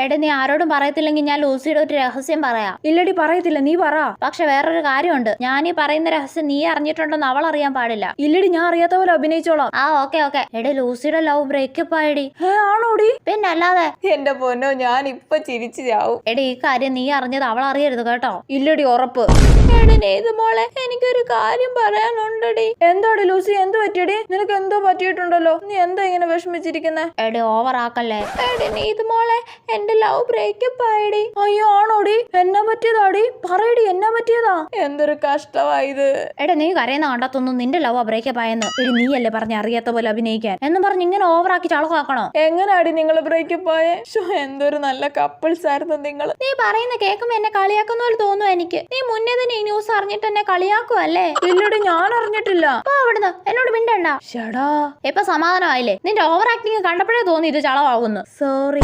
എടാ നീ ആരോടും പറയത്തില്ലെങ്കിൽ ഞാൻ ലൂസിയുടെ ഒരു രഹസ്യം പറയാം. ഇല്ലടി പറയത്തില്ല, നീ പറ. പക്ഷെ വേറൊരു കാര്യമുണ്ട്, ഞാൻ ഈ പറയുന്ന രഹസ്യം നീ അറിഞ്ഞിട്ടുണ്ടെന്ന് അവൾ അറിയാൻ പാടില്ല. ഇല്ലടി, ഞാൻ അറിയാത്ത പോലെ അഭിനയിച്ചോളാം. ആ ഓക്കെ. എടാ ലൂസിയുടെ ലവ് ബ്രേക്കപ്പ് ആയിടി. ആണോടി? പിന്നെ അല്ലാതെ. എന്റെ പൊന്നോ, ഞാൻ ഇപ്പൊ ചിരിച്ചു ചാവും. എടാ ഈ കാര്യം നീ അറിഞ്ഞത് അവൾ അറിയരുത് കേട്ടോ. ഇല്ലടി, ഉറപ്പ്. മോളെ എനിക്കൊരു കാര്യം പറയാനുണ്ടടി. എന്താടി ലൂസി, എന്ത് പറ്റിയടി? നിനക്ക് എന്തോ പറ്റിയിട്ടുണ്ടല്ലോ, നീ എന്താ ഇങ്ങനെ വിഷമിച്ചിരിക്കുന്നേ? എടി ഓവർ ആക്കല്ലേ. ഇത് മോളെ എന്റെ ലവ് ബ്രേക്കപ്പ് ആയിടി. അയ്യോ ആണോടി? എന്നാ പറ്റിയതാടി? പറയടി, എന്നാ പറ്റിയതാ? എന്തൊരു കഷ്ടമായത്. എടാ നീ കരയുന്ന കണ്ടത്തൊന്നും നിന്റെ ലവ് ബ്രേക്കപ്പ് ആയെന്ന്. എടി നീയല്ലേ പറഞ്ഞ അറിയാത്ത പോലെ അഭിനയിക്കാൻ എന്നും പറഞ്ഞ് ഇങ്ങനെ ഓവറാക്കി ചളക്കാക്കണോ? എങ്ങനാടി നിങ്ങൾ ബ്രേക്കപ്പ് ആയേ? എന്തൊരു നല്ല കപ്പിൾസ് ആയിരുന്നു നിങ്ങൾ. നീ പറയുന്ന കേൾക്കുമ്പോ എന്നെ കളിയാക്കുന്ന പോലെ തോന്നുന്നു എനിക്ക്. നീ മുന്നേ തന്നെ ഈ ന്യൂസ് അറിഞ്ഞിട്ട് എന്നെ കളിയാക്കുവല്ലേ? ഇല്ലടി, ഞാൻ അറിഞ്ഞിട്ടില്ല. അവിടുന്ന് എന്നോട് മിണ്ടണ്ട. ഷടാ, ഇപ്പൊ സമാധാനമായില്ലേ? നിന്റെ ഓവർ ആക്ടിങ് കണ്ടപ്പോഴേ തോന്നി ഇത് ചളവാകുന്നു. സോറി.